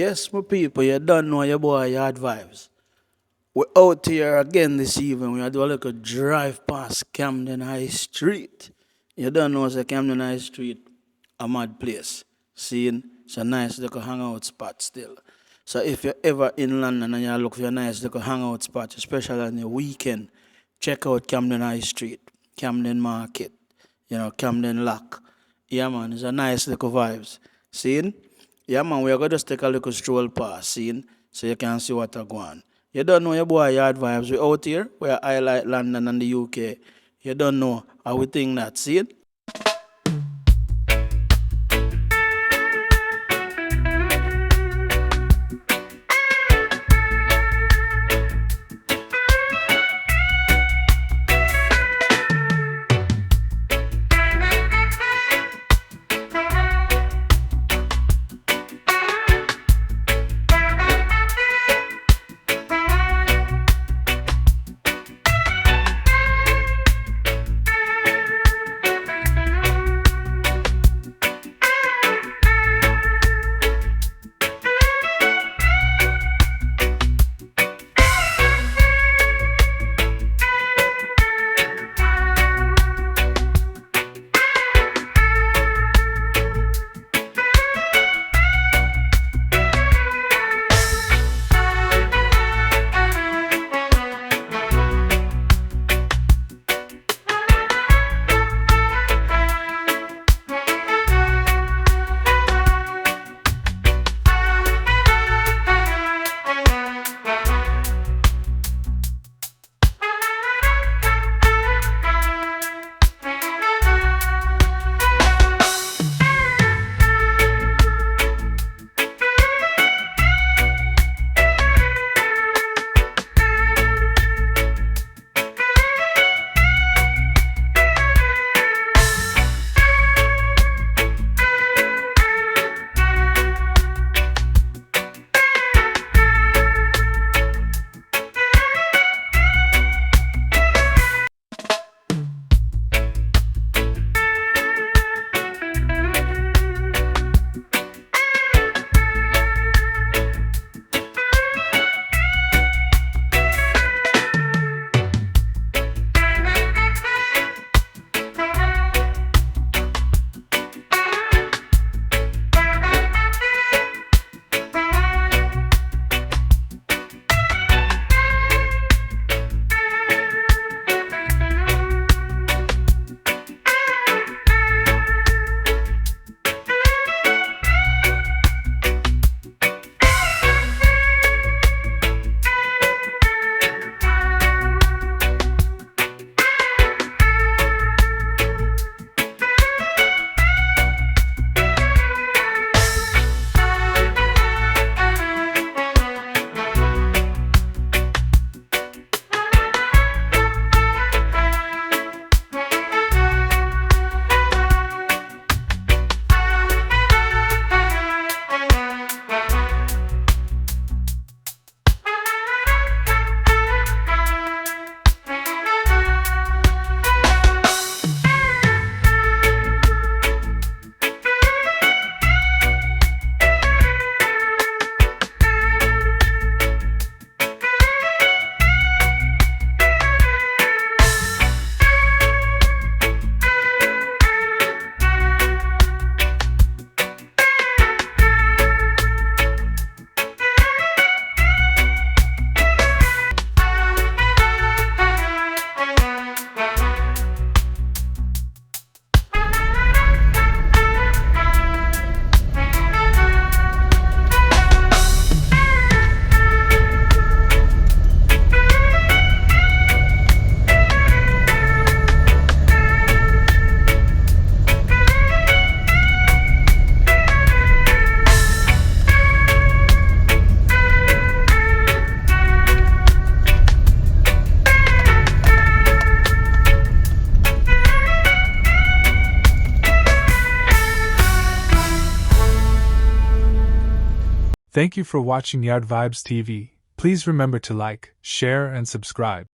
Yes, my people, you don't know your boy YardVibz. We're out here again this evening. We are doing a little drive past Camden High Street. You don't know it's Camden High Street, a mad place. Seeing it's a nice little hangout spot still. So if you're ever in London and you look for a nice little hangout spot, especially on your weekend, check out Camden High Street, Camden Market, Camden Lock. Yeah, man, it's a nice little vibes. Seeing? Yeah, man, we're going to just take a little stroll past, seeing, so you can see what are going on. You don't know your boy YardVibz. We're out here. We're highlight London and the UK. You don't know how we think that, see it? Thank you for watching YardVibz TV. Please remember to like, share, and subscribe.